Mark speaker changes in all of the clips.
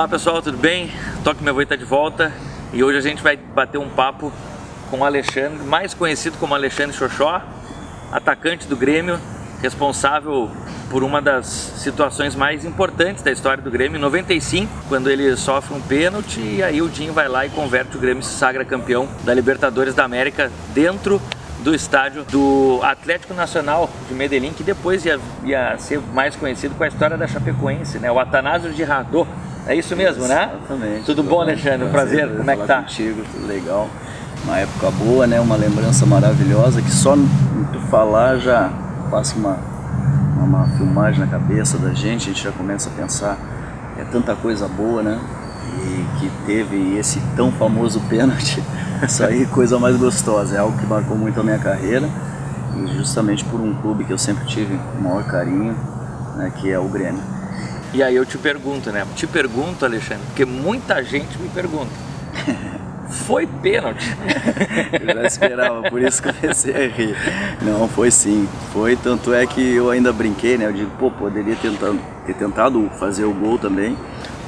Speaker 1: Olá pessoal, tudo bem? Toque Meu Avô tá de volta e hoje a gente vai bater um papo com o Alexandre, mais conhecido como Alexandre Xoxó, atacante do Grêmio, responsável por uma das situações mais importantes da história do Grêmio, em 95, quando ele sofre um pênalti e aí o Dinho vai lá e converte o Grêmio e se sagra campeão da Libertadores da América dentro do estádio do Atlético Nacional de Medellín, que depois ia ser mais conhecido com a história da Chapecoense, né? O Atanásio Girardot. É isso mesmo, né?
Speaker 2: Exatamente.
Speaker 1: Tudo bom, Alexandre? Prazer. Como é que tá?
Speaker 2: Contigo, tudo legal. Uma época boa, né? Uma lembrança maravilhosa que só em tu falar já passa uma filmagem na cabeça da gente, a gente já começa a pensar, é tanta coisa boa, né? E que teve esse tão famoso pênalti, isso aí coisa mais gostosa, é algo que marcou muito a minha carreira e justamente por um clube que eu sempre tive o maior carinho, né, que é o Grêmio.
Speaker 1: E aí eu te pergunto, né? Te pergunto, Alexandre, porque muita gente me pergunta, foi pênalti?
Speaker 2: Eu já esperava, por isso que eu comecei a rir. Não, foi sim, foi, tanto é que eu ainda brinquei, né? Eu digo, pô, poderia ter tentado fazer o gol também,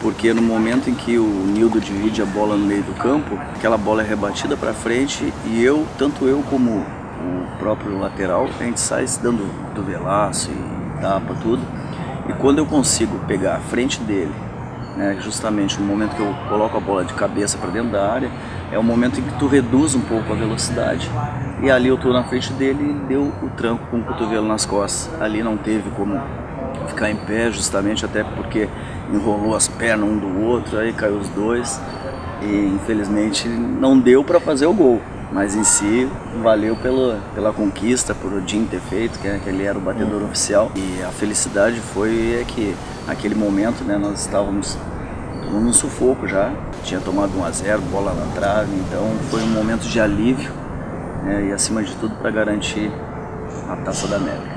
Speaker 2: porque no momento em que o Nildo divide a bola no meio do campo, aquela bola é rebatida para frente e tanto eu como o próprio lateral, a gente sai dando cotovelaço e tapa, tudo. E quando eu consigo pegar a frente dele, né, justamente no momento que eu coloco a bola de cabeça para dentro da área, é o momento em que tu reduz um pouco a velocidade. E ali eu tô na frente dele e deu o tranco com o cotovelo nas costas. Ali não teve como ficar em pé, justamente até porque enrolou as pernas um do outro, aí caiu os dois. E infelizmente não deu para fazer o gol. Mas em si, valeu pela conquista, por o Dinho ter feito, que ele era o batedor oficial. E a felicidade foi que, naquele momento, né, nós estávamos num sufoco já. Tinha tomado 1-0, bola na trave, então foi um momento de alívio, né, e, acima de tudo, para garantir a Taça da América.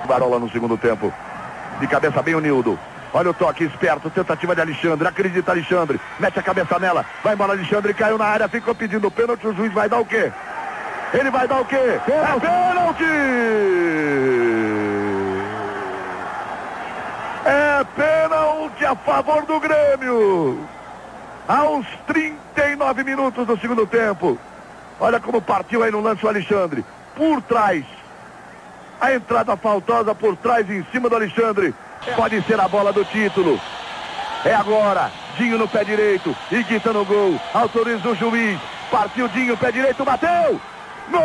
Speaker 3: Barola no segundo tempo. De cabeça bem o Nildo. Olha o toque, esperto, tentativa de Alexandre, acredita Alexandre, mete a cabeça nela, vai embora Alexandre, caiu na área, ficou pedindo pênalti, o juiz vai dar o quê? Ele vai dar o quê? É pênalti! É pênalti a favor do Grêmio! Aos 39 minutos do segundo tempo. Olha como partiu aí no lance o Alexandre, por trás. A entrada faltosa por trás, em cima do Alexandre. Pode ser a bola do título. É agora. Dinho no pé direito. Iguita no gol. Autoriza o juiz. Partiu Dinho, pé direito, bateu. Gol!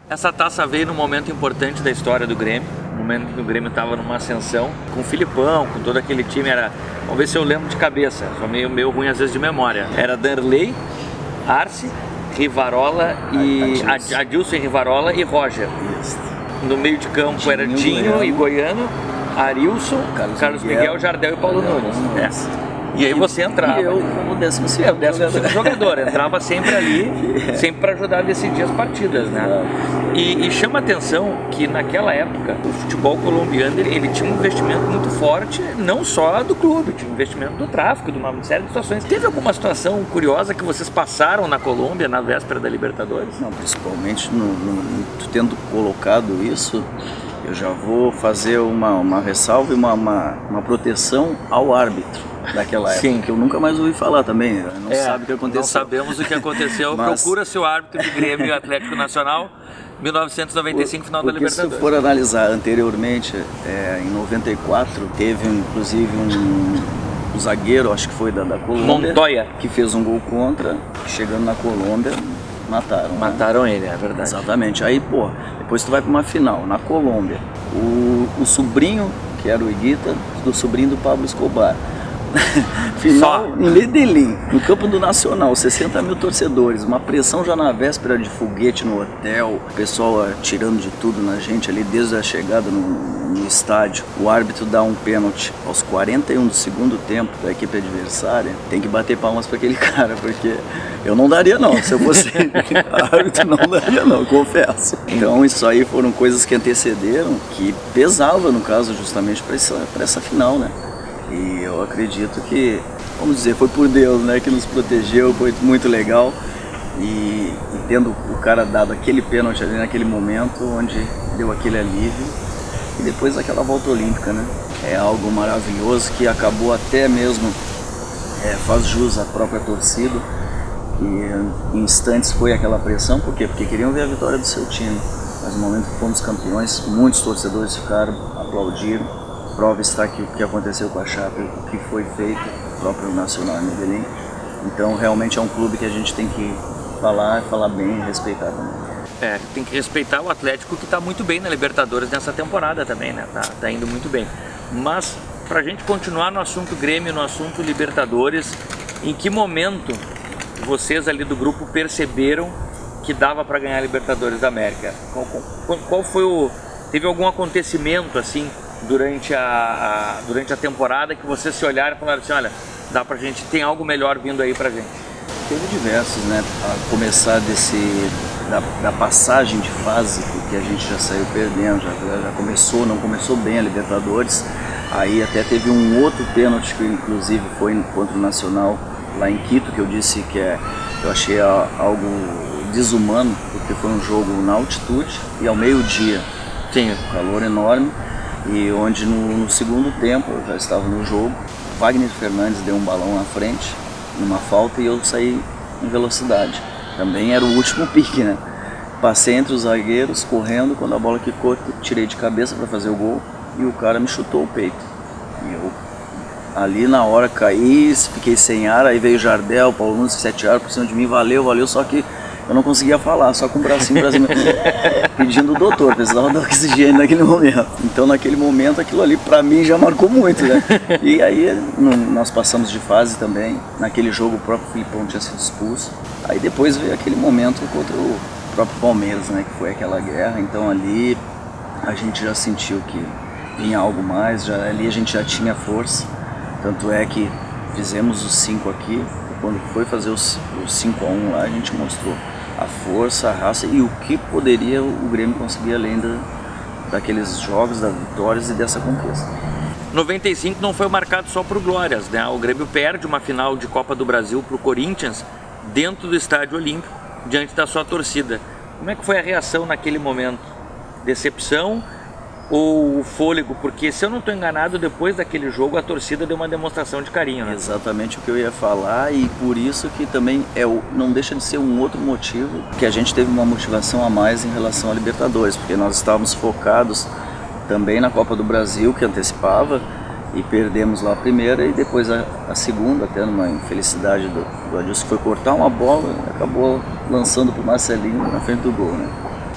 Speaker 1: Essa taça veio num momento importante da história do Grêmio. No momento que o Grêmio estava numa ascensão. Com o Filipão, com todo aquele time. Vamos ver se eu lembro de cabeça. Sou meio ruim às vezes de memória. Era Darley, Arce, Rivarola e Adilson, Rivarola e Roger.
Speaker 2: Isso.
Speaker 1: No meio de campo era Dinho e Goiano, Arilson, Carlos Miguel, Jardel e Paulo Nunes. E aí você entrava.
Speaker 2: E eu como 12º
Speaker 1: jogador, entrava sempre ali, sempre para ajudar a decidir as partidas, né? E chama atenção que naquela época o futebol colombiano ele tinha um investimento muito forte, não só do clube, tinha um investimento do tráfico, de uma série de situações. Teve alguma situação curiosa que vocês passaram na Colômbia na véspera da Libertadores?
Speaker 2: Não, principalmente tu tendo colocado isso, eu já vou fazer uma ressalva e uma proteção ao árbitro daquela época.
Speaker 1: Sim.
Speaker 2: Que eu nunca mais ouvi falar também, não sabe o que aconteceu.
Speaker 1: Não sabemos o que aconteceu.
Speaker 2: Mas...
Speaker 1: Procura-se o árbitro de Grêmio e Atlético Nacional, 1995, final da Libertadores.
Speaker 2: Se for analisar anteriormente, em 94, teve inclusive um zagueiro, acho que foi da Colômbia,
Speaker 1: Montoya,
Speaker 2: que fez um gol contra, chegando na Colômbia, mataram
Speaker 1: ele, é verdade.
Speaker 2: Exatamente. Aí, depois tu vai para uma final, na Colômbia, o sobrinho, que era o Iguita, do sobrinho do Pablo Escobar. Final em Medellín, no campo do Nacional, 60 mil torcedores, uma pressão já na véspera de foguete no hotel, o pessoal atirando de tudo na gente ali desde a chegada no estádio. O árbitro dá um pênalti aos 41 do segundo tempo da equipe adversária, tem que bater palmas para aquele cara, porque eu não daria não, se eu fosse árbitro não daria não, confesso. Então isso aí foram coisas que antecederam, que pesava no caso justamente para essa final, né? E eu acredito que, vamos dizer, foi por Deus, né, que nos protegeu, foi muito legal. E tendo o cara dado aquele pênalti ali naquele momento, onde deu aquele alívio, e depois aquela volta olímpica, né? É algo maravilhoso que acabou até mesmo, faz jus à própria torcida, e em instantes foi aquela pressão, por quê? Porque queriam ver a vitória do seu time, mas no momento que fomos campeões, muitos torcedores ficaram, aplaudiram, prova está aqui o que aconteceu com a Chape, o que foi feito, o próprio Nacional em Medellín. Então realmente é um clube que a gente tem que falar bem e respeitar também.
Speaker 1: Tem que respeitar o Atlético, que está muito bem na Libertadores nessa temporada também, né? Tá indo muito bem. Mas, pra gente continuar no assunto Grêmio, no assunto Libertadores, em que momento vocês ali do grupo perceberam que dava para ganhar a Libertadores da América? Qual foi teve algum acontecimento assim durante a temporada que vocês se olharam e falaram assim, olha, dá pra gente, tem algo melhor vindo aí pra gente?
Speaker 2: Teve diversos, né? A começar da passagem de fase, porque a gente já saiu perdendo, já começou, não começou bem a Libertadores. Aí até teve um outro pênalti que inclusive foi contra o Nacional lá em Quito, que eu disse que eu achei algo desumano, porque foi um jogo na altitude e ao meio-dia.
Speaker 1: Sim.
Speaker 2: Um calor enorme, e onde no segundo tempo, eu já estava no jogo, Wagner Fernandes deu um balão na frente, numa falta, e eu saí em velocidade. Também era o último pique, né? Passei entre os zagueiros, correndo, quando a bola quicou, tirei de cabeça para fazer o gol, e o cara me chutou o peito. E eu, ali na hora, caí, fiquei sem ar, aí veio o Jardel, Paulo Nunes, 7 horas por cima de mim, valeu, só que eu não conseguia falar, só com o bracinho pra cima, pedindo o doutor, precisava do oxigênio naquele momento. Então naquele momento aquilo ali pra mim já marcou muito, né? E aí nós passamos de fase também, naquele jogo o próprio Filipão tinha sido expulso. Aí depois veio aquele momento contra o próprio Palmeiras, né, que foi aquela guerra, então ali a gente já sentiu que vinha algo mais, ali a gente já tinha força, tanto é que fizemos os 5 aqui, e quando foi fazer os 5-1 lá, a gente mostrou a força, a raça e o que poderia o Grêmio conseguir além daqueles jogos, das vitórias e dessa conquista.
Speaker 1: 95 não foi marcado só por glórias, né? O Grêmio perde uma final de Copa do Brasil para o Corinthians dentro do Estádio Olímpico, diante da sua torcida. Como é que foi a reação naquele momento? Decepção ou fôlego? Porque, se eu não estou enganado, depois daquele jogo a torcida deu uma demonstração de carinho, né?
Speaker 2: Exatamente o que eu ia falar, e por isso que também não deixa de ser um outro motivo que a gente teve uma motivação a mais em relação à Libertadores, porque nós estávamos focados também na Copa do Brasil, que antecipava, e perdemos lá a primeira e depois a segunda, até numa infelicidade do Adilson, foi cortar uma bola e acabou lançando para o Marcelinho na frente do gol, né?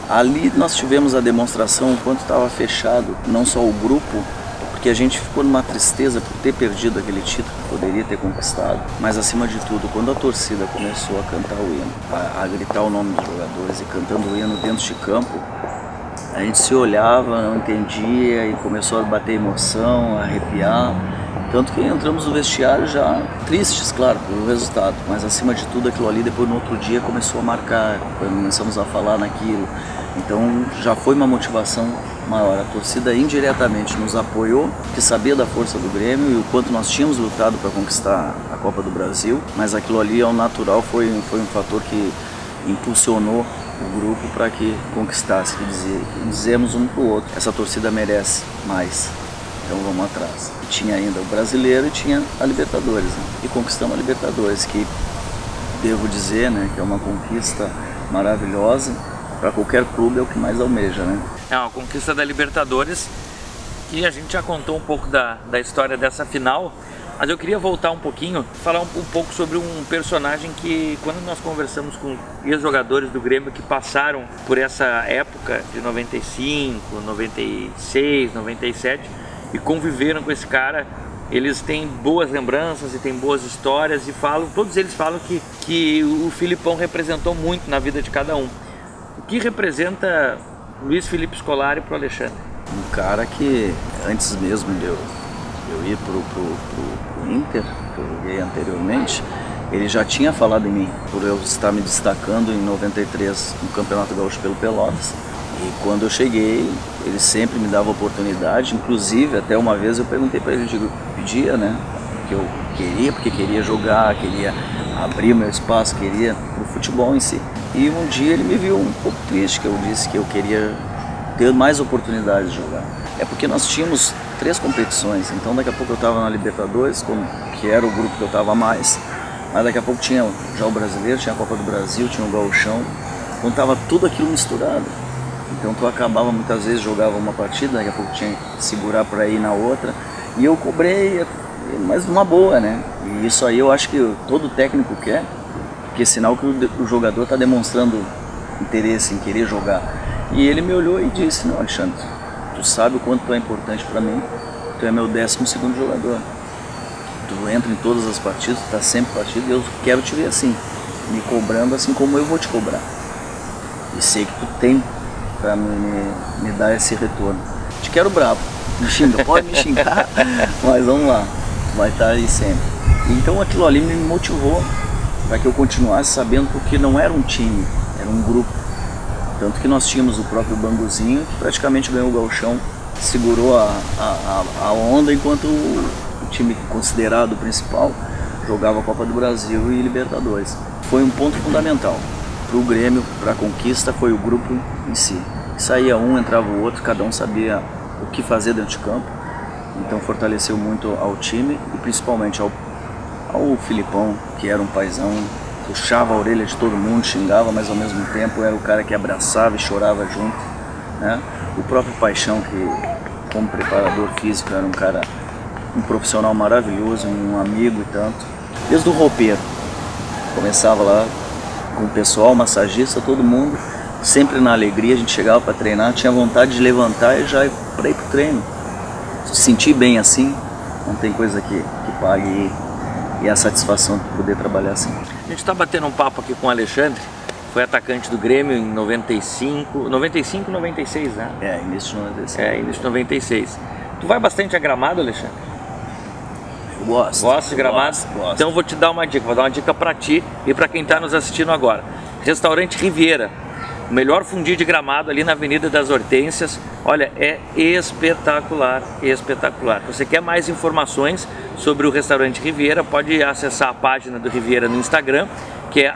Speaker 2: Ali nós tivemos a demonstração o quanto estava fechado, não só o grupo, porque a gente ficou numa tristeza por ter perdido aquele título que poderia ter conquistado, mas acima de tudo, quando a torcida começou a cantar o hino, a gritar o nome dos jogadores e cantando o hino dentro de campo, a gente se olhava, não entendia e começou a bater emoção, a arrepiar. Tanto que entramos no vestiário já tristes, claro, pelo resultado, mas acima de tudo aquilo ali, depois no outro dia começou a marcar, começamos a falar naquilo. Então já foi uma motivação maior. A torcida indiretamente nos apoiou, que sabia da força do Grêmio e o quanto nós tínhamos lutado para conquistar a Copa do Brasil, mas aquilo ali ao natural foi um fator que impulsionou o grupo para que conquistasse, que dizemos um para o outro, essa torcida merece mais, então vamos atrás. E tinha ainda o Brasileiro e tinha a Libertadores, né? E conquistamos a Libertadores, que devo dizer, né, que é uma conquista maravilhosa, para qualquer clube é o que mais almeja, né?
Speaker 1: É uma conquista da Libertadores, que a gente já contou um pouco da história dessa final, mas eu queria voltar um pouquinho, falar um pouco sobre um personagem que, quando nós conversamos com ex-jogadores do Grêmio que passaram por essa época de 95, 96, 97 e conviveram com esse cara, eles têm boas lembranças e têm boas histórias e todos eles falam que o Filipão representou muito na vida de cada um. O que representa Luiz Felipe Scolari para o Alexandre?
Speaker 2: Um cara que, antes mesmo de eu ir pro Inter, que eu joguei anteriormente, ele já tinha falado em mim, por eu estar me destacando em 93 no Campeonato Gaúcho pelo Pelotas. E quando eu cheguei, ele sempre me dava oportunidade, inclusive até uma vez eu perguntei para ele, eu pedia, né, que eu queria, porque queria jogar, queria abrir meu espaço, queria pro futebol em si. E um dia ele me viu um pouco triste, que eu disse que eu queria ter mais oportunidades de jogar. É porque nós tínhamos 3 competições, então daqui a pouco eu estava na Libertadores, que era o grupo que eu estava mais, mas daqui a pouco tinha já o Brasileiro, tinha a Copa do Brasil, tinha o Gauchão, então estava tudo aquilo misturado. Então tu acabava muitas vezes, jogava uma partida, daqui a pouco tinha que segurar para ir na outra, e eu cobrei, mas numa boa, né? E isso aí eu acho que todo técnico quer, porque é sinal que o jogador está demonstrando interesse em querer jogar. E ele me olhou e disse: não, Alexandre, tu sabe o quanto tu é importante para mim, tu é meu 12º jogador. Tu entra em todas as partidas, tu tá sempre partido, e eu quero te ver assim, me cobrando assim como eu vou te cobrar. E sei que tu tem para me dar esse retorno. Te quero bravo, me xinga, pode me xingar, mas vamos lá, tu vai estar aí sempre. Então aquilo ali me motivou para que eu continuasse sabendo, porque não era um time, era um grupo. Tanto que nós tínhamos o próprio Banguzinho, que praticamente ganhou o Gauchão, segurou a onda, enquanto o time considerado principal jogava a Copa do Brasil e Libertadores. Foi um ponto fundamental para o Grêmio, para a conquista, foi o grupo em si. Saía um, entrava o outro, cada um sabia o que fazer dentro de campo. Então fortaleceu muito ao time e principalmente ao Filipão, que era um paizão, puxava a orelha de todo mundo, xingava, mas ao mesmo tempo era o cara que abraçava e chorava junto, né? O próprio Paixão, que como preparador físico era um profissional maravilhoso, um amigo e tanto. Desde o roupeiro, começava lá com o pessoal, massagista, todo mundo, sempre na alegria. A gente chegava para treinar, tinha vontade de levantar e já ir para ir pro treino. Se sentir bem assim, não tem coisa que pague e a satisfação de poder trabalhar assim.
Speaker 1: A gente está batendo um papo aqui com o Alexandre, foi atacante do Grêmio em 95, 96, né?
Speaker 2: Início de 96.
Speaker 1: Início de 96. Tu vai bastante a Gramado, Alexandre?
Speaker 2: Eu gosto.
Speaker 1: Gosta de Gramado?
Speaker 2: Gosto.
Speaker 1: Então eu vou te dar uma dica, vou dar uma dica para ti e para quem está nos assistindo agora. Restaurante Riviera, o melhor fundi de Gramado ali na Avenida das Hortênsias. Olha, é espetacular, espetacular. Se você quer mais informações sobre o Restaurante Riviera, pode acessar a página do Riviera no Instagram, que é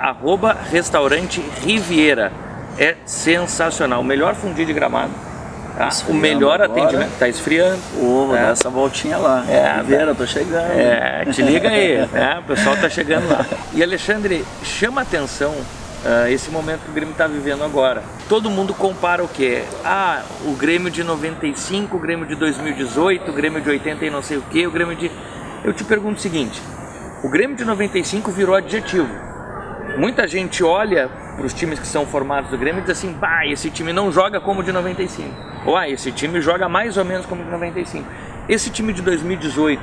Speaker 1: @restaurante-riviera. É sensacional, o melhor fundi de Gramado, tá? O melhor atendimento, tá esfriando.
Speaker 2: Vou dar essa voltinha lá. Riviera, tô chegando.
Speaker 1: Te liga aí, né? O pessoal tá chegando lá. E Alexandre, chama a atenção esse momento que o Grêmio está vivendo agora. Todo mundo compara o quê? O Grêmio de 95, o Grêmio de 2018, o Grêmio de 80 e não sei o quê, o Grêmio de... Eu te pergunto o seguinte, o Grêmio de 95 virou adjetivo. Muita gente olha para os times que são formados do Grêmio e diz assim: esse time não joga como o de 95. Ou esse time joga mais ou menos como o de 95. Esse time de 2018,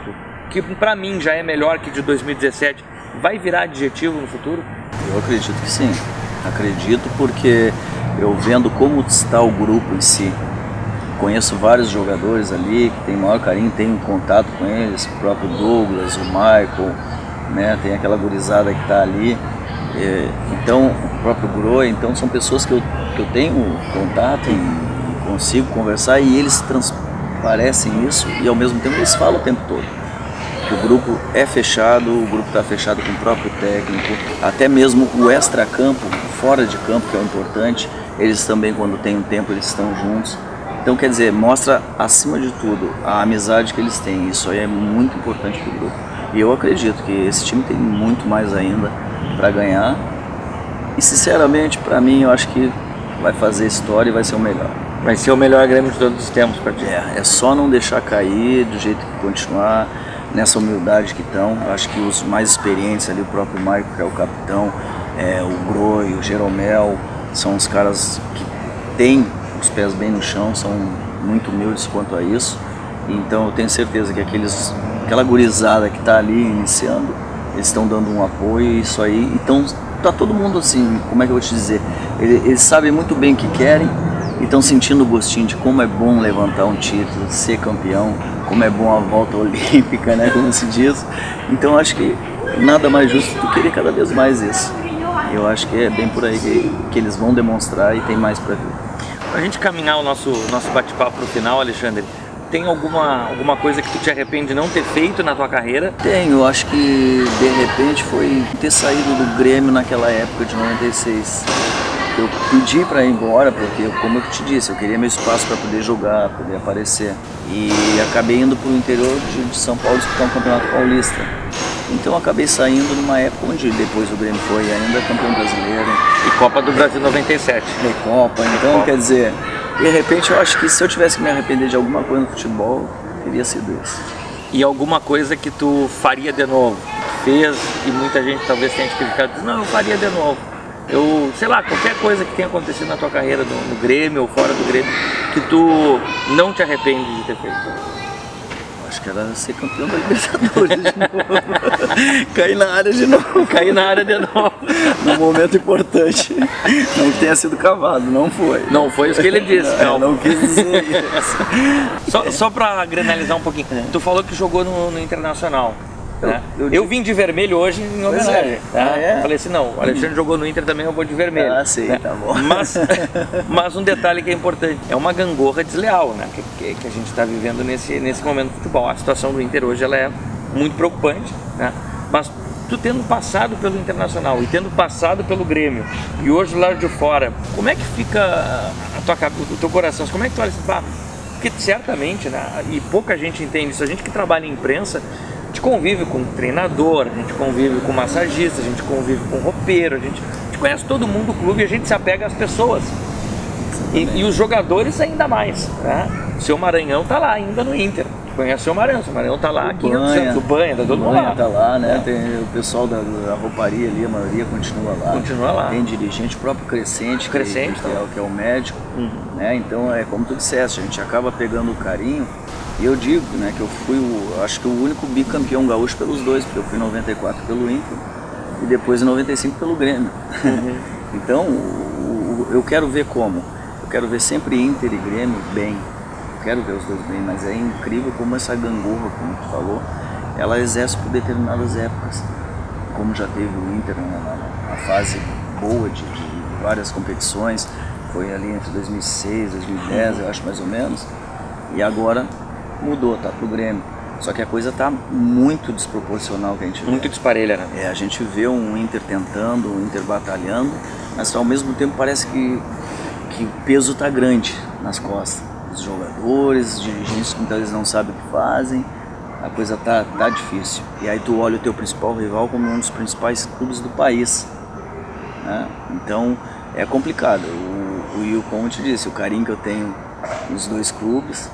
Speaker 1: que para mim já é melhor que de 2017, vai virar adjetivo no futuro?
Speaker 2: Eu acredito que sim. Acredito porque eu vendo como está o grupo em si, conheço vários jogadores ali que tem maior carinho, tenho contato com eles, o próprio Douglas, o Michael, né? Tem aquela gurizada que está ali, então o próprio Groi, então são pessoas que eu tenho contato e consigo conversar, e eles transparecem isso e ao mesmo tempo eles falam o tempo todo. O grupo é fechado, o grupo está fechado com o próprio técnico, até mesmo o extra-campo, fora de campo, que é o importante, eles também, quando tem um tempo, eles estão juntos. Então, quer dizer, mostra acima de tudo a amizade que eles têm, isso aí é muito importante para o grupo. E eu acredito que esse time tem muito mais ainda para ganhar, e sinceramente, para mim, eu acho que vai fazer história e vai ser o melhor.
Speaker 1: Vai ser o melhor Grêmio de todos os tempos para ti.
Speaker 2: É só não deixar cair, do jeito que continuar, nessa humildade que estão. Acho que os mais experientes ali, o próprio Maico, que é o capitão, o Groi, o Jeromel, são os caras que têm os pés bem no chão, são muito humildes quanto a isso. Então eu tenho certeza que aquela gurizada que está ali iniciando, eles estão dando um apoio, isso aí. Então tá todo mundo assim, como é que eu vou te dizer, eles sabem muito bem o que querem e estão sentindo o gostinho de como é bom levantar um título, ser campeão, como é bom a volta olímpica, né, como se diz. Então acho que nada mais justo do que querer cada vez mais isso. Eu acho que é bem por aí que eles vão demonstrar e tem mais para vir.
Speaker 1: Para a gente caminhar o nosso bate-papo para o final, Alexandre, tem alguma coisa que tu te arrepende de não ter feito na tua carreira?
Speaker 2: Tenho, eu acho que de repente foi ter saído do Grêmio naquela época de 96. eu pedi para ir embora, porque, como eu te disse, eu queria meu espaço para poder jogar, poder aparecer. E acabei indo para o interior de São Paulo disputar um campeonato paulista. Então acabei saindo numa época onde depois o Grêmio foi ainda campeão brasileiro.
Speaker 1: E Copa do Brasil 97.
Speaker 2: Recopa, então quer dizer, de repente eu acho que se eu tivesse que me arrepender de alguma coisa no futebol, teria sido isso.
Speaker 1: E alguma coisa que tu faria de novo? Fez e muita gente talvez tenha te criticado, não, eu faria de novo. Eu, sei lá, qualquer coisa que tenha acontecido na tua carreira no Grêmio ou fora do Grêmio, que tu não te arrepende de ter feito.
Speaker 2: Acho que era ser campeão da Libertadores de novo. Cair na área de novo.
Speaker 1: Cair na área de novo.
Speaker 2: Num momento importante. Não que tenha sido cavado, não foi.
Speaker 1: Não foi isso que ele disse, calma.
Speaker 2: Não quis dizer isso.
Speaker 1: Só pra granalizar um pouquinho, tu falou que jogou no Internacional. Né? Eu vim de vermelho hoje em homenagem. Tá? Falei assim, não, o Alexandre jogou no Inter também, eu vou de vermelho.
Speaker 2: Ah, sim, né? Tá bom.
Speaker 1: Mas um detalhe que é importante, é uma gangorra desleal, né? que a gente está vivendo nesse momento do futebol. A situação do Inter hoje ela é muito preocupante, né? Mas tu tendo passado pelo Internacional e tendo passado pelo Grêmio e hoje do lado de fora, como é que fica o teu coração? Como é que tu olha assim, porque certamente, né? E pouca gente entende isso, a gente que trabalha em imprensa, a gente convive com treinador, a gente convive com massagista, a gente convive com roupeiro, a gente conhece todo mundo do clube e a gente se apega às pessoas. E os jogadores ainda mais, né? O seu Maranhão tá lá ainda no Inter. Conhece o seu Maranhão tá lá, aqui do Banha, tá todo mundo lá.
Speaker 2: Tá lá, né? Tem o pessoal da rouparia ali, a maioria continua lá.
Speaker 1: Continua lá.
Speaker 2: Tem dirigente, o próprio Crescente, que é o médico, né? Então é como tu disseste, a gente acaba pegando o carinho. E eu digo, né, que eu fui, acho que o único bicampeão gaúcho pelos dois, porque eu fui em 94 pelo Inter e depois em 95 pelo Grêmio. Então, eu quero ver como? Eu quero ver sempre Inter e Grêmio bem. Eu quero ver os dois bem, mas é incrível como essa gangorra, como tu falou, ela exerce por determinadas épocas. Como já teve o Inter na fase boa de várias competições, foi ali entre 2006 e 2010, eu acho mais ou menos, e agora mudou, tá pro Grêmio. Só que a coisa tá muito desproporcional que a gente vê.
Speaker 1: Muito disparelha, né?
Speaker 2: A gente vê um Inter tentando, um Inter batalhando, mas ao mesmo tempo parece que o peso tá grande nas costas. Os jogadores, os dirigentes que muitas vezes não sabem o que fazem, a coisa tá difícil. E aí tu olha o teu principal rival como um dos principais clubes do país, né? Então é complicado. Como eu te disse, o carinho que eu tenho nos dois clubes,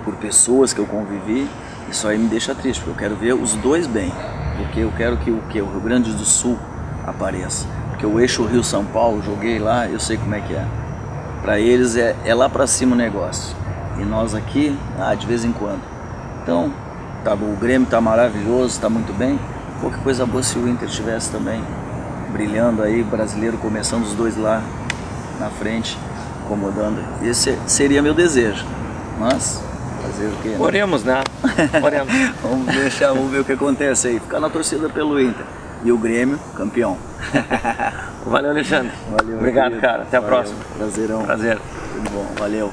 Speaker 2: por pessoas que eu convivi, isso aí me deixa triste, porque eu quero ver os dois bem, porque eu quero que o Rio Grande do Sul apareça, porque o eixo Rio-São Paulo, joguei lá, eu sei como é que é. Para eles é lá para cima o negócio, e nós aqui, de vez em quando. Então, o Grêmio tá maravilhoso, tá muito bem, pô, que coisa boa se o Inter estivesse também brilhando aí, brasileiro começando os dois lá na frente, incomodando. Esse seria meu desejo, mas fazer o quê? Né?
Speaker 1: Oremos, né? Oremos.
Speaker 2: Vamos ver o que acontece aí. Ficar na torcida pelo Inter. E o Grêmio, campeão.
Speaker 1: Valeu, Alexandre.
Speaker 2: Valeu,
Speaker 1: obrigado, cara. Até a próxima.
Speaker 2: Prazerão.
Speaker 1: Prazer.
Speaker 2: Tudo bom. Valeu.